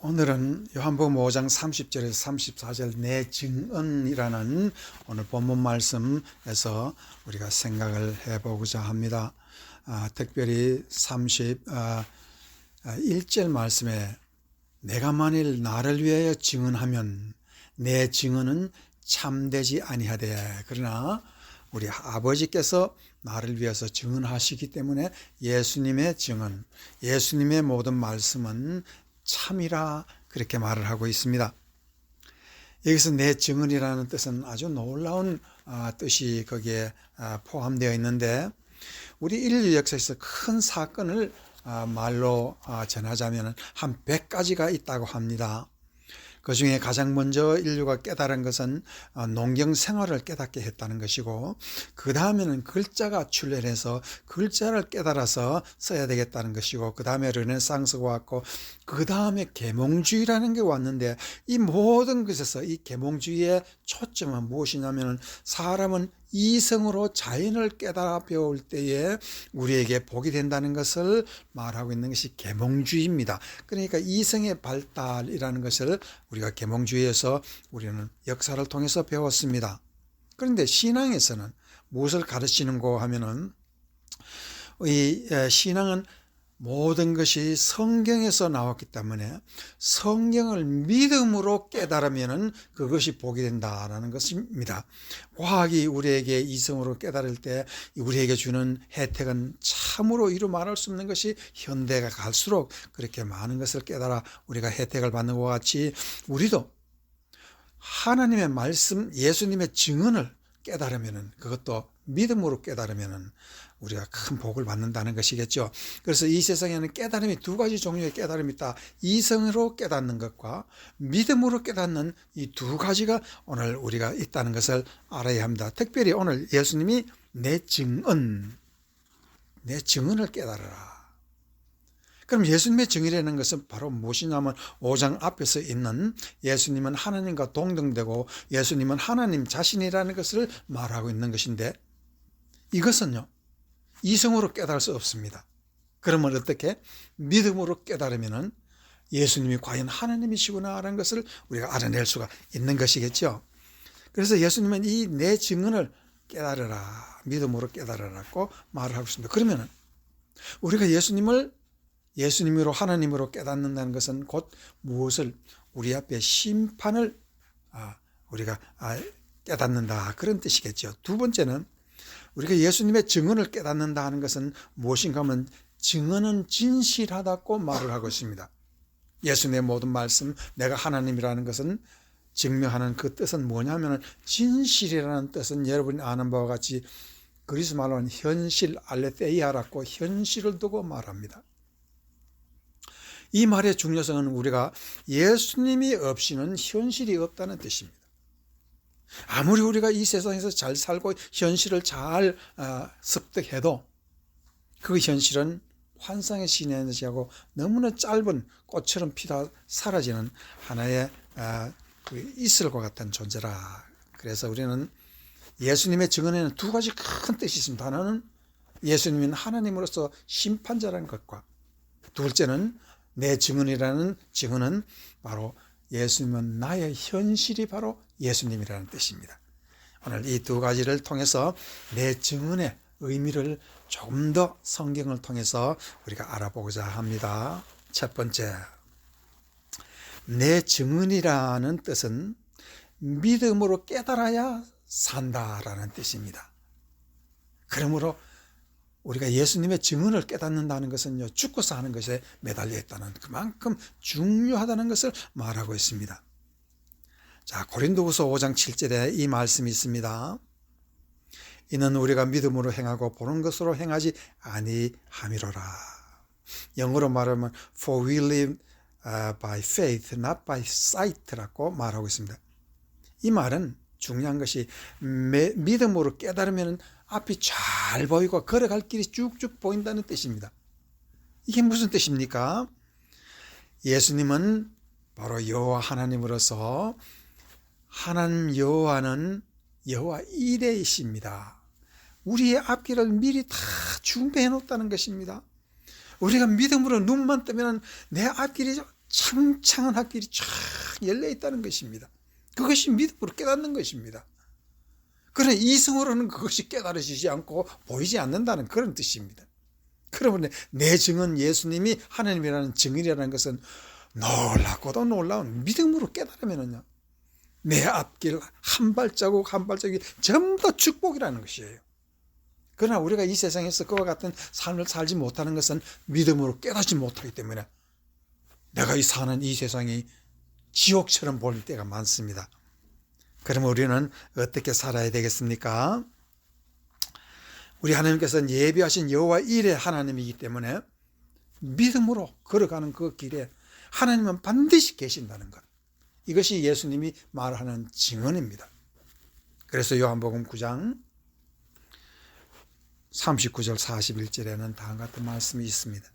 오늘은 요한복음 5장 30절에서 34절 내 증언이라는 오늘 본문 말씀에서 우리가 생각을 해보고자 합니다. 특별히 31절 말씀에 내가 만일 나를 위하여 증언하면 내 증언은 참되지 아니하되 그러나 우리 아버지께서 나를 위해서 증언하시기 때문에 예수님의 증언, 예수님의 모든 말씀은 참이라 그렇게 말을 하고 있습니다. 여기서 내 증언이라는 뜻은 아주 놀라운 뜻이 거기에 포함되어 있는데 우리 인류 역사에서 큰 사건을 말로 전하자면 한 100가지가 있다고 합니다. 그 중에 가장 먼저 인류가 깨달은 것은 농경 생활을 깨닫게 했다는 것이고, 그 다음에는 글자가 출현해서 글자를 깨달아서 써야 되겠다는 것이고, 그 다음에 르네상스가 왔고, 그 다음에 계몽주의라는 게 왔는데, 이 모든 것에서 이 계몽주의의 초점은 무엇이냐면 사람은 이성으로 자연을 깨달아 배울 때에 우리에게 복이 된다는 것을 말하고 있는 것이 계몽주의입니다. 그러니까 이성의 발달이라는 것을 우리가 계몽주의에서 우리는 역사를 통해서 배웠습니다. 그런데 신앙에서는 무엇을 가르치는고 하면은 이 신앙은 모든 것이 성경에서 나왔기 때문에 성경을 믿음으로 깨달으면 그것이 복이 된다는 것입니다. 과학이 우리에게 이성으로 깨달을 때 우리에게 주는 혜택은 참으로 이루 말할 수 없는 것이 현대가 갈수록 그렇게 많은 것을 깨달아 우리가 혜택을 받는 것 같이 우리도 하나님의 말씀, 예수님의 증언을 깨달으면 그것도 믿음으로 깨달으면 우리가 큰 복을 받는다는 것이겠죠. 그래서 이 세상에는 깨달음이 두 가지 종류의 깨달음이 있다. 이성으로 깨닫는 것과 믿음으로 깨닫는 이 두 가지가 오늘 우리가 있다는 것을 알아야 합니다. 특별히 오늘 예수님이 내 증언을 깨달으라. 그럼 예수님의 증언이라는 것은 바로 무엇이냐면 5장 앞에서 있는 예수님은 하나님과 동등되고 예수님은 하나님 자신이라는 것을 말하고 있는 것인데 이것은요 이성으로 깨달을 수 없습니다. 그러면 어떻게? 믿음으로 깨달으면 예수님이 과연 하나님이시구나 하는 것을 우리가 알아낼 수가 있는 것이겠죠. 그래서 예수님은 이 내 증언을 깨달으라, 믿음으로 깨달으라고 말을 하고 있습니다. 그러면 우리가 예수님으로 하나님으로 깨닫는다는 것은 곧 무엇을 우리 앞에 심판을 우리가 깨닫는다 그런 뜻이겠죠. 두 번째는 우리가 예수님의 증언을 깨닫는다 하는 것은 무엇인가 하면 증언은 진실하다고 말을 하고 있습니다. 예수님의 모든 말씀 내가 하나님이라는 것은 증명하는 그 뜻은 뭐냐면 진실이라는 뜻은 여러분이 아는 바와 같이 그리스 말로는 현실 알레테이아라고 현실을 두고 말합니다. 이 말의 중요성은 우리가 예수님이 없이는 현실이 없다는 뜻입니다. 아무리 우리가 이 세상에서 잘 살고 현실을 잘 습득해도 그 현실은 환상의 시내지하고 너무나 짧은 꽃처럼 피다 사라지는 하나의 이슬과 같은 존재라. 그래서 우리는 예수님의 증언에는 두 가지 큰 뜻이 있습니다. 하나는 예수님은 하나님으로서 심판자라는 것과 둘째는 내 증언이라는 증언은 바로 예수님은 나의 현실이 바로 예수님이라는 뜻입니다. 오늘 이 두 가지를 통해서 내 증언의 의미를 조금 더 성경을 통해서 우리가 알아보고자 합니다. 첫 번째, 내 증언이라는 뜻은 믿음으로 깨달아야 산다라는 뜻입니다. 그러므로 우리가 예수님의 증언을 깨닫는다는 것은요, 죽고서 하는 것에 매달려 있다는 그만큼 중요하다는 것을 말하고 있습니다. 자, 고린도후서 5장 7절에 이 말씀이 있습니다. 이는 우리가 믿음으로 행하고 보는 것으로 행하지 아니함이로라. 영어로 말하면 For we live by faith, not by sight라고 말하고 있습니다. 이 말은 중요한 것이 믿음으로 깨달으면 앞이 잘 보이고 걸어갈 길이 쭉쭉 보인다는 뜻입니다. 이게 무슨 뜻입니까? 예수님은 바로 여호와 하나님으로서 하나님 여호와는 여호와 이레이십니다. 우리의 앞길을 미리 다 준비해 놓았다는 것입니다. 우리가 믿음으로 눈만 뜨면 내 앞길이 창창한 학길이 쫙 열려 있다는 것입니다. 그것이 믿음으로 깨닫는 것입니다. 그러나 이성으로는 그것이 깨달아지지 않고 보이지 않는다는 그런 뜻입니다. 그러면 내 증은 예수님이 하나님이라는 증인이라는 것은 놀랍고도 놀라운 믿음으로 깨달으면요, 내 앞길 한 발자국 한 발자국이 전부 다 축복이라는 것이에요. 그러나 우리가 이 세상에서 그와 같은 삶을 살지 못하는 것은 믿음으로 깨닫지 못하기 때문에 내가 사는 이 세상이 지옥처럼 보일 때가 많습니다. 그러면 우리는 어떻게 살아야 되겠습니까? 우리 하나님께서는 예비하신 여호와 일의 하나님이기 때문에 믿음으로 걸어가는 그 길에 하나님은 반드시 계신다는 것, 이것이 예수님이 말하는 증언입니다. 그래서 요한복음 9장 39절 41절에는 다음과 같은 말씀이 있습니다.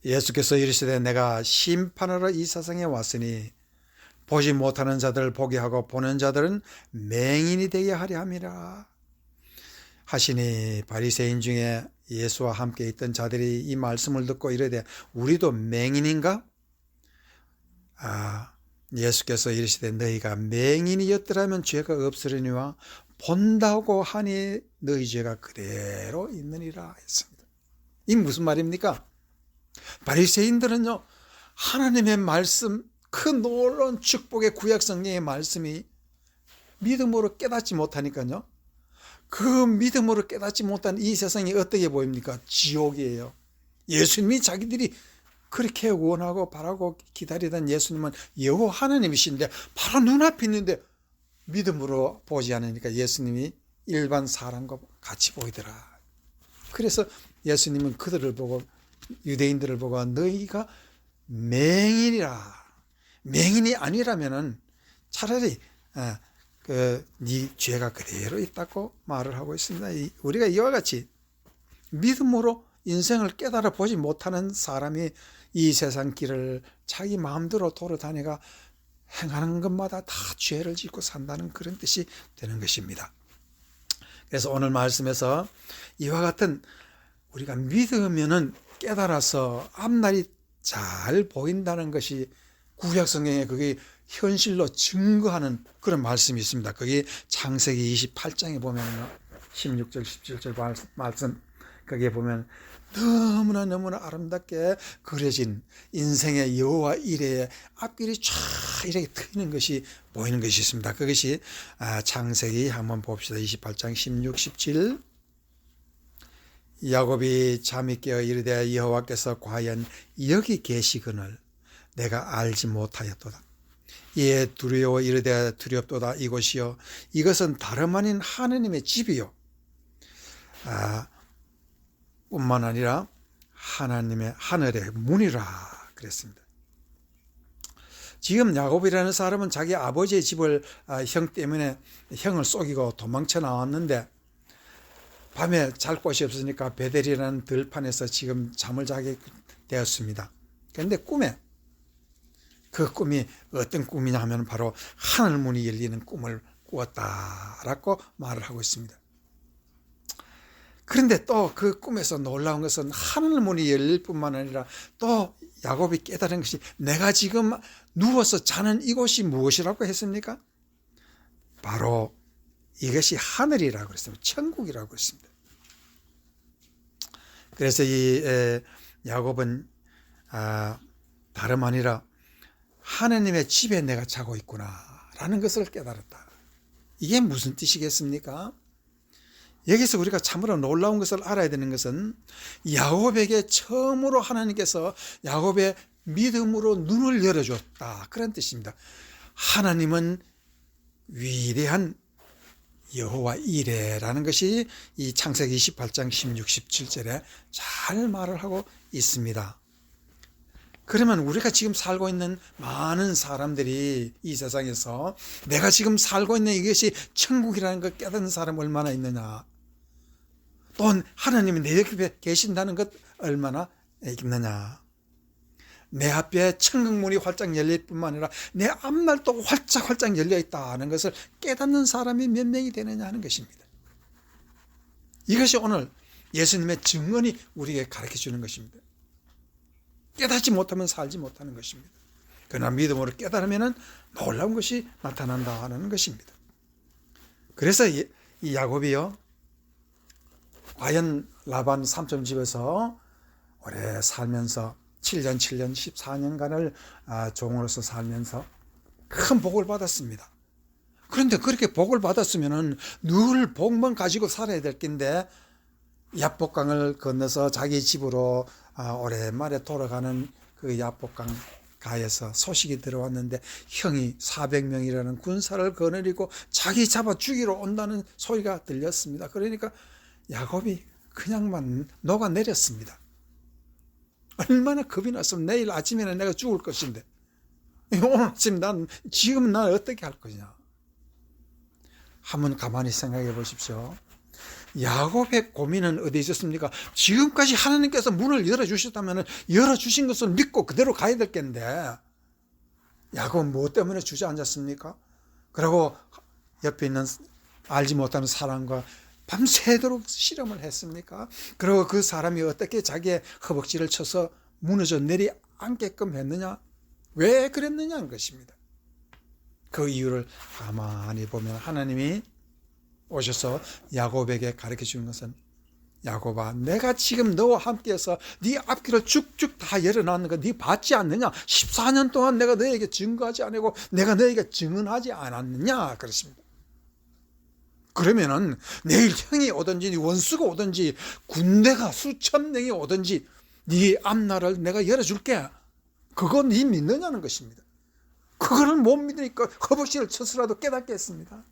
예수께서 이르시되 내가 심판하러 이 세상에 왔으니 보지 못하는 자들을 보게 하고 보는 자들은 맹인이 되게 하려 함이라 하시니, 바리새인 중에 예수와 함께 있던 자들이 이 말씀을 듣고 이르되 우리도 맹인인가? 예수께서 이르시되 너희가 맹인이었더라면 죄가 없으려니와 본다고 하니 너희 죄가 그대로 있느니라 했습니다. 이 무슨 말입니까? 바리새인들은요, 하나님의 말씀, 그 놀라운 축복의 구약 성경의 말씀이 믿음으로 깨닫지 못하니까요, 그 믿음으로 깨닫지 못한 이 세상이 어떻게 보입니까? 지옥이에요. 예수님이 자기들이 그렇게 원하고 바라고 기다리던 예수님은 여호와 하나님이신데 바로 눈앞에 있는데 믿음으로 보지 않으니까 예수님이 일반 사람과 같이 보이더라. 그래서 예수님은 그들을 보고, 유대인들을 보고 너희가 맹인이라, 맹인이 아니라면은 차라리 네 죄가 그대로 있다고 말을 하고 있습니다. 우리가 이와 같이 믿음으로 인생을 깨달아 보지 못하는 사람이 이 세상 길을 자기 마음대로 돌아다니가 행하는 것마다 다 죄를 짓고 산다는 그런 뜻이 되는 것입니다. 그래서 오늘 말씀에서 이와 같은 우리가 믿으면은 깨달아서 앞날이 잘 보인다는 것이 구약 성경에 그게 현실로 증거하는 그런 말씀이 있습니다. 그게 창세기 28장에 보면요, 16절 17절 말씀, 거기에 보면 너무나 아름답게 그려진 인생의 여호와 이레의 앞길이 쫙 이렇게 트이는 것이 보이는 것이 있습니다. 그것이 창세기 한번 봅시다. 28장 16, 17. 야곱이 잠이 깨어 이르되 여호와께서 과연 여기 계시거늘 내가 알지 못하였도다. 이에 두려워 이르되 두렵도다. 이곳이요 이것은 다름 아닌 하느님의 집이요 뿐만 아니라 하나님의 하늘의 문이라 그랬습니다. 지금 야곱이라는 사람은 자기 아버지의 집을 형 때문에 형을 속이고 도망쳐 나왔는데 밤에 잘 곳이 없으니까 베델이라는 들판에서 지금 잠을 자게 되었습니다. 그런데 그 꿈이 어떤 꿈이냐 하면 바로 하늘문이 열리는 꿈을 꾸었다라고 말을 하고 있습니다. 그런데 또 그 꿈에서 놀라운 것은 하늘문이 열릴 뿐만 아니라 또 야곱이 깨달은 것이 내가 지금 누워서 자는 이곳이 무엇이라고 했습니까? 바로 이것이 하늘이라고 했습니다. 천국이라고 했습니다. 그래서 이 야곱은 다름 아니라 하나님의 집에 내가 자고 있구나 라는 것을 깨달았다. 이게 무슨 뜻이겠습니까? 여기서 우리가 참으로 놀라운 것을 알아야 되는 것은 야곱에게 처음으로 하나님께서 야곱의 믿음으로 눈을 열어줬다 그런 뜻입니다. 하나님은 위대한 여호와 이레라는 것이 이 창세기 28장 16, 17절에 잘 말을 하고 있습니다. 그러면 우리가 지금 살고 있는 많은 사람들이 이 세상에서 내가 지금 살고 있는 이것이 천국이라는 걸 깨닫는 사람 얼마나 있느냐, 또 하나님이 내 옆에 계신다는 것 얼마나 있느냐, 내 앞에 천국문이 활짝 열릴 뿐만 아니라 내 앞날도 활짝 열려 있다는 것을 깨닫는 사람이 몇 명이 되느냐 하는 것입니다. 이것이 오늘 예수님의 증언이 우리에게 가르쳐 주는 것입니다. 깨닫지 못하면 살지 못하는 것입니다. 그러나 믿음으로 깨달으면 놀라운 것이 나타난다 하는 것입니다. 그래서 이 야곱이요, 과연 라반 삼촌 집에서 오래 살면서 7년 14년간을 종으로서 살면서 큰 복을 받았습니다. 그런데 그렇게 복을 받았으면 늘 복만 가지고 살아야 될 텐데, 야복강을 건너서 자기 집으로 오랜만에 돌아가는 그 야복강 가에서 소식이 들어왔는데 형이 400명이라는 군사를 거느리고 자기 잡아 죽이러 온다는 소리가 들렸습니다. 그러니까 야곱이 그냥만 녹아내렸습니다. 얼마나 겁이 났으면 내일 아침에는 내가 죽을 것인데 오늘 아침 지금 난 어떻게 할 거냐. 한번 가만히 생각해 보십시오. 야곱의 고민은 어디 있었습니까? 지금까지 하나님께서 문을 열어주셨다면 열어주신 것을 믿고 그대로 가야 될 텐데, 야곱은 무엇 때문에 주저앉았습니까? 그리고 옆에 있는 알지 못하는 사람과 밤새도록 실험을 했습니까? 그리고 그 사람이 어떻게 자기의 허벅지를 쳐서 무너져 내려앉게끔 했느냐? 왜 그랬느냐는 것입니다. 그 이유를 가만히 보면 하나님이 오셔서 야곱에게 가르쳐 주는 것은, 야곱아, 내가 지금 너와 함께해서 네 앞길을 쭉쭉 다 열어놨는 거 네 봤지 않느냐? 14년 동안 내가 너에게 증거하지 않고 내가 너에게 증언하지 않았느냐? 그렇습니다. 그러면은 내일 형이 오든지 원수가 오든지 군대가 수천 명이 오든지 네 앞날을 내가 열어줄게. 그건 네 믿느냐는 것입니다. 그거를 못 믿으니까 허벅지를 쳐서라도 깨닫게 했습니다.